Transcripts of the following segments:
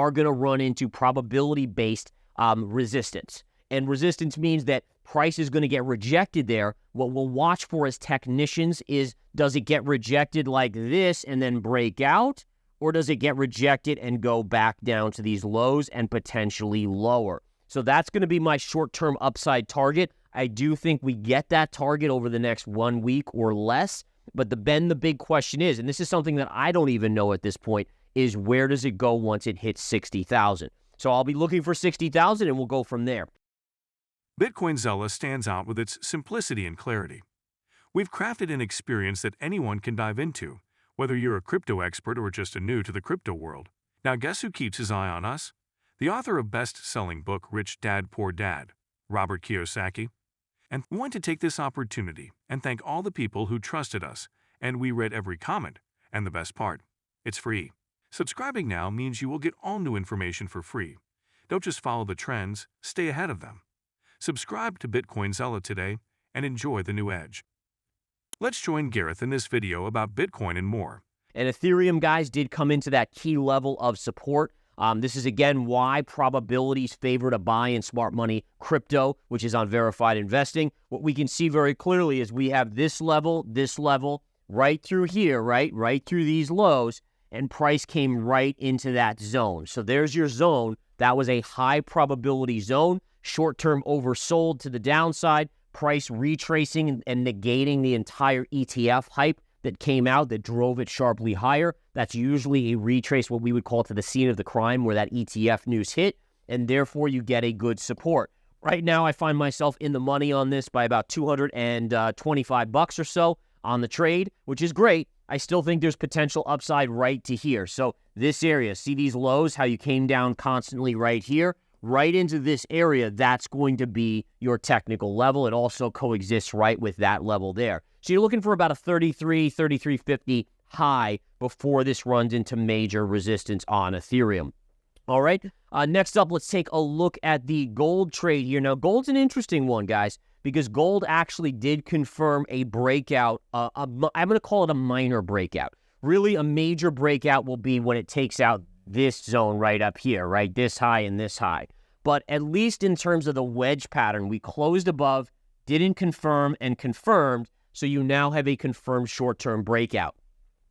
are going to run into probability-based resistance. And resistance means that price is going to get rejected there. What we'll watch for as technicians is, does it get rejected like this and then break out? Or does it get rejected and go back down to these lows and potentially lower? So that's going to be my short-term upside target. I do think we get that target over the next 1 week or less. But the big question is, and this is something that I don't even know at this point, is where does it go once it hits 60,000? So I'll be looking for 60,000 and we'll go from there. Bitcoin Zella stands out with its simplicity and clarity. We've crafted an experience that anyone can dive into, whether you're a crypto expert or just a new to the crypto world. Now guess who keeps his eye on us? The author of best-selling book Rich Dad Poor Dad, Robert Kiyosaki. And we want to take this opportunity and thank all the people who trusted us, and we read every comment. And the best part, it's free. Subscribing now means you will get all new information for free. Don't just follow the trends, stay ahead of them. Subscribe to Bitcoin Zella today and enjoy the new edge. Let's join Gareth in this video about Bitcoin and more. And Ethereum, guys, did come into that key level of support. This is, again, why probabilities favor to buy in smart money crypto, which is on verified investing. What we can see very clearly is we have this level, right through here, right through these lows, and price came right into that zone. So there's your zone. That was a high probability zone, short-term oversold to the downside, price retracing and negating the entire ETF hype that came out that drove it sharply higher. That's usually a retrace, what we would call to the scene of the crime where that ETF news hit, and therefore you get a good support. Right now, I find myself in the money on this by about $225 or so on the trade, which is great. I still think there's potential upside right to here. So this area, see these lows, how you came down constantly right here? Right into this area, that's going to be your technical level. It also coexists right with that level there. So you're looking for about a 33.50 high before this runs into major resistance on Ethereum. All right, next up, let's take a look at the gold trade here. Now, gold's an interesting one, guys, because gold actually did confirm a breakout. I'm going to call it a minor breakout. Really, a major breakout will be when it takes out this zone right up here, right? This high and this high. But at least in terms of the wedge pattern, we closed above, didn't confirm, and confirmed. So you now have a confirmed short-term breakout.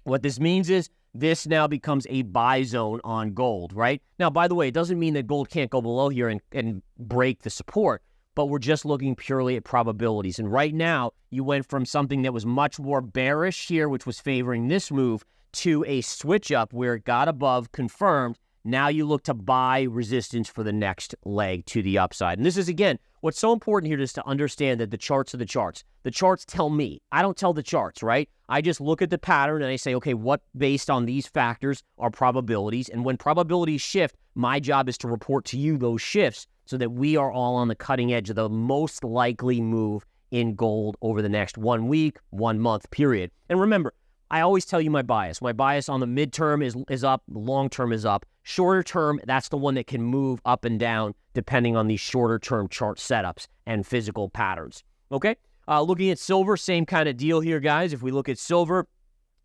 What this means is this now becomes a buy zone on gold, right? Now, by the way, it doesn't mean that gold can't go below here and break the support, but we're just looking purely at probabilities. And right now, you went from something that was much more bearish here, which was favoring this move, to a switch up where it got above, confirmed. Now you look to buy resistance for the next leg to the upside. And this is, again, what's so important here is to understand that the charts are the charts. The charts tell me. I don't tell the charts, right? I just look at the pattern and I say, okay, what based on these factors are probabilities? And when probabilities shift, my job is to report to you those shifts so that we are all on the cutting edge of the most likely move in gold over the next 1 week, 1 month period. And remember, I always tell you my bias. My bias on the midterm is up, the long term is up. Shorter term, that's the one that can move up and down depending on these shorter term chart setups and physical patterns. Okay, looking at silver, same kind of deal here, guys. If we look at silver,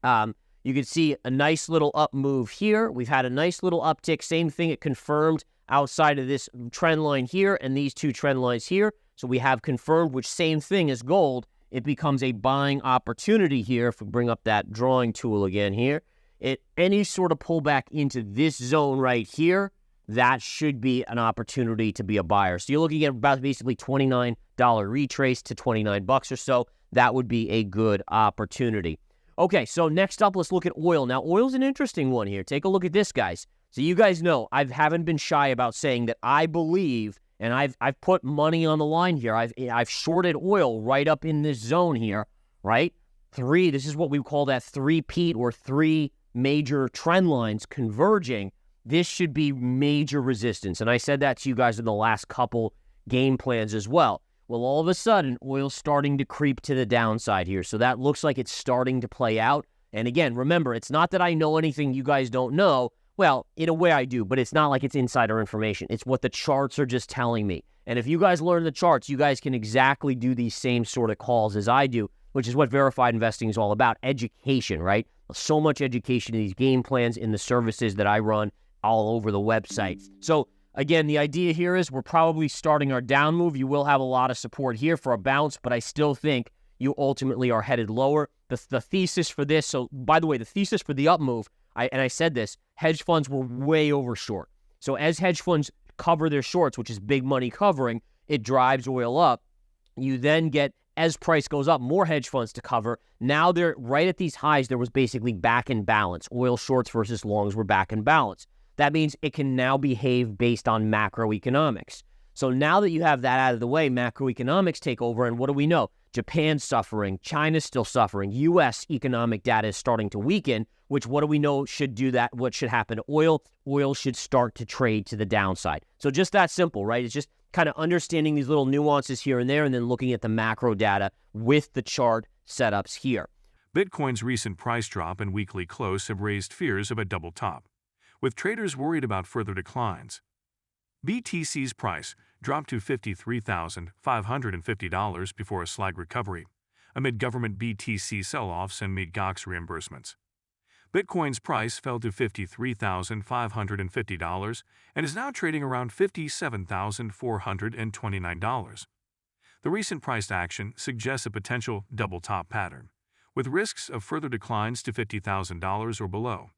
you can see a nice little up move here. We've had a nice little uptick. Same thing, it confirmed outside of this trend line here and these two trend lines here. So we have confirmed, which same thing as gold. It becomes a buying opportunity here. If we bring up that drawing tool again here, any sort of pullback into this zone right here, that should be an opportunity to be a buyer. So you're looking at about basically $29 retrace to $29 or so. That would be a good opportunity. Okay, so next up, let's look at oil. Now, oil's an interesting one here. Take a look at this, guys. So you guys know I haven't been shy about saying that I believe, and I've put money on the line here. I've shorted oil right up in this zone here, right? This is what we call that three-peat or three major trend lines converging. This should be major resistance. And I said that to you guys in the last couple game plans as well. Well, all of a sudden, oil's starting to creep to the downside here. So that looks like it's starting to play out. And again, remember, it's not that I know anything you guys don't know. Well, in a way I do, but it's not like it's insider information. It's what the charts are just telling me. And if you guys learn the charts, you guys can exactly do these same sort of calls as I do, which is what verified investing is all about. Education, right? So much education in these game plans, in the services that I run, all over the website. So again, the idea here is we're probably starting our down move. You will have a lot of support here for a bounce, but I still think you ultimately are headed lower. The thesis for this, so by the way, the thesis for the up move, I said this, hedge funds were way over short. So as hedge funds cover their shorts, which is big money covering, it drives oil up. You then get, as price goes up, more hedge funds to cover. Now they're right at these highs. There was basically back in balance. Oil shorts versus longs were back in balance. That means it can now behave based on macroeconomics. So now that you have that out of the way, macroeconomics take over, and what do we know? Japan's suffering, China's still suffering, U.S. economic data is starting to weaken, which what do we know should do that? What should happen to oil? Oil should start to trade to the downside. So just that simple, right? It's just kind of understanding these little nuances here and there and then looking at the macro data with the chart setups here. Bitcoin's recent price drop and weekly close have raised fears of a double top, with traders worried about further declines. BTC's price dropped to $53,550 before a slight recovery, amid government BTC sell-offs and MGOX reimbursements. Bitcoin's price fell to $53,550 and is now trading around $57,429. The recent price action suggests a potential double top pattern, with risks of further declines to $50,000 or below.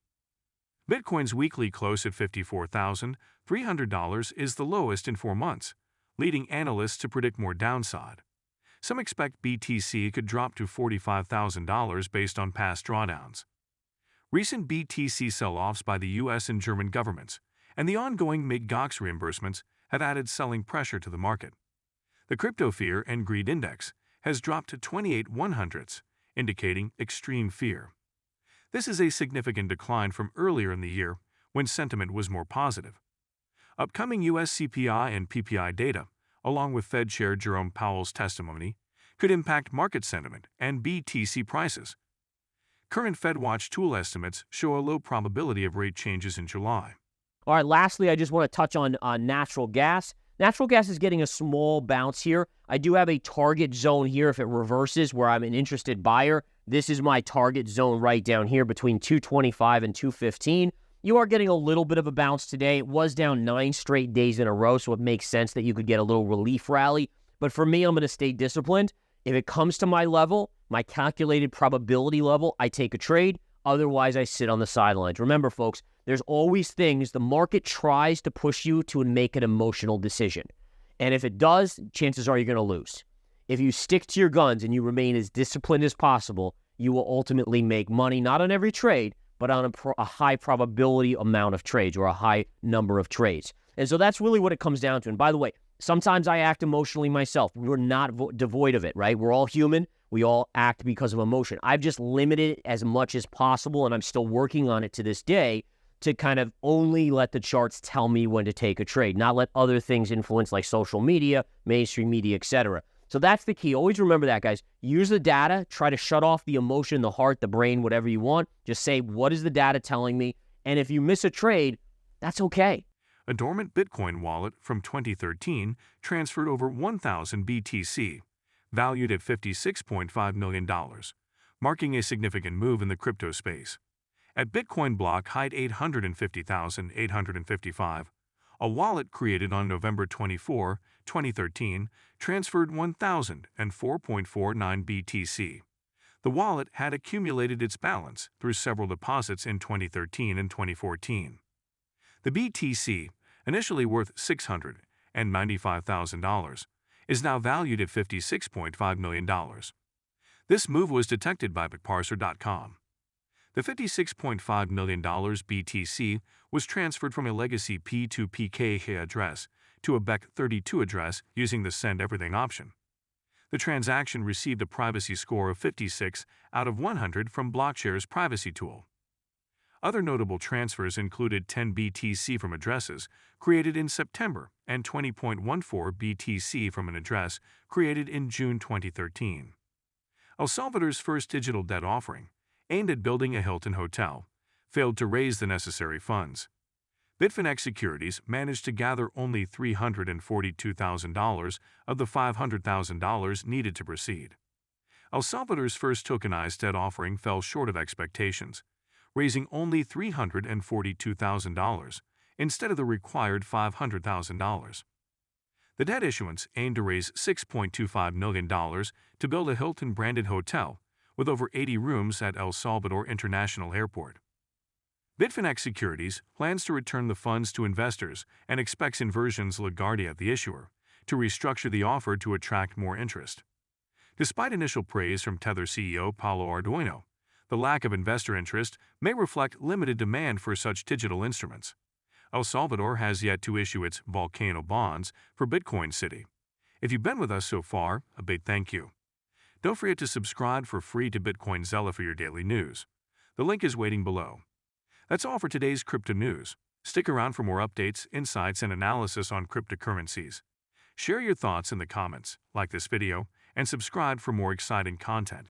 Bitcoin's weekly close at $54,300 is the lowest in 4 months, leading analysts to predict more downside. Some expect BTC could drop to $45,000 based on past drawdowns. Recent BTC sell-offs by the U.S. and German governments and the ongoing MGOX reimbursements have added selling pressure to the market. The Crypto Fear and Greed Index has dropped to 28/100ths, indicating extreme fear. This is a significant decline from earlier in the year when sentiment was more positive. Upcoming U.S. CPI and PPI data, along with Fed Chair Jerome Powell's testimony, could impact market sentiment and BTC prices. Current FedWatch tool estimates show a low probability of rate changes in July. All right, lastly, I just want to touch on natural gas. Natural gas is getting a small bounce here. I do have a target zone here if it reverses where I'm an interested buyer. This is my target zone right down here between 225 and 215. You are getting a little bit of a bounce today. It was down 9 straight days in a row, so it makes sense that you could get a little relief rally. But for me, I'm going to stay disciplined. If it comes to my level, my calculated probability level, I take a trade. Otherwise, I sit on the sidelines. Remember, folks, there's always things the market tries to push you to make an emotional decision. And if it does, chances are you're going to lose. If you stick to your guns and you remain as disciplined as possible, you will ultimately make money, not on every trade, but on a high probability amount of trades or a high number of trades. And so that's really what it comes down to. And by the way, sometimes I act emotionally myself. We're not devoid of it, right? We're all human. We all act because of emotion. I've just limited it as much as possible, and I'm still working on it to this day to kind of only let the charts tell me when to take a trade, not let other things influence like social media, mainstream media, etc. So that's the key. Always remember that, guys. Use the data. Try to shut off the emotion, the heart, the brain, whatever you want. Just say, what is the data telling me? And if you miss a trade, that's okay. A dormant Bitcoin wallet from 2013 transferred over 1,000 BTC, valued at $56.5 million, marking a significant move in the crypto space. At Bitcoin block height 850,855, a wallet created on November 24, 2013, transferred 1,004.49 BTC. The wallet had accumulated its balance through several deposits in 2013 and 2014. The BTC, initially worth $695,000, is now valued at $56.5 million. This move was detected by Bitparser.com. The $56.5 million BTC was transferred from a legacy P2PK address to a BEC32 address using the Send Everything option. The transaction received a privacy score of 56 out of 100 from Blockshare's privacy tool. Other notable transfers included 10 BTC from addresses created in September and 20.14 BTC from an address created in June 2013. El Salvador's first digital debt offering, aimed at building a Hilton hotel, failed to raise the necessary funds. Bitfinex Securities managed to gather only $342,000 of the $500,000 needed to proceed. El Salvador's first tokenized debt offering fell short of expectations, raising only $342,000 instead of the required $500,000. The debt issuance aimed to raise $6.25 million to build a Hilton-branded hotel with over 80 rooms at El Salvador International Airport. Bitfinex Securities plans to return the funds to investors and expects Inversions LaGuardia, the issuer, to restructure the offer to attract more interest. Despite initial praise from Tether CEO Paulo Arduino, the lack of investor interest may reflect limited demand for such digital instruments. El Salvador has yet to issue its volcano bonds for Bitcoin City. If you've been with us so far, a big thank you. Don't forget to subscribe for free to Bitcoin Zella for your daily news. The link is waiting below. That's all for today's crypto news. Stick around for more updates, insights, and analysis on cryptocurrencies. Share your thoughts in the comments, like this video, and subscribe for more exciting content.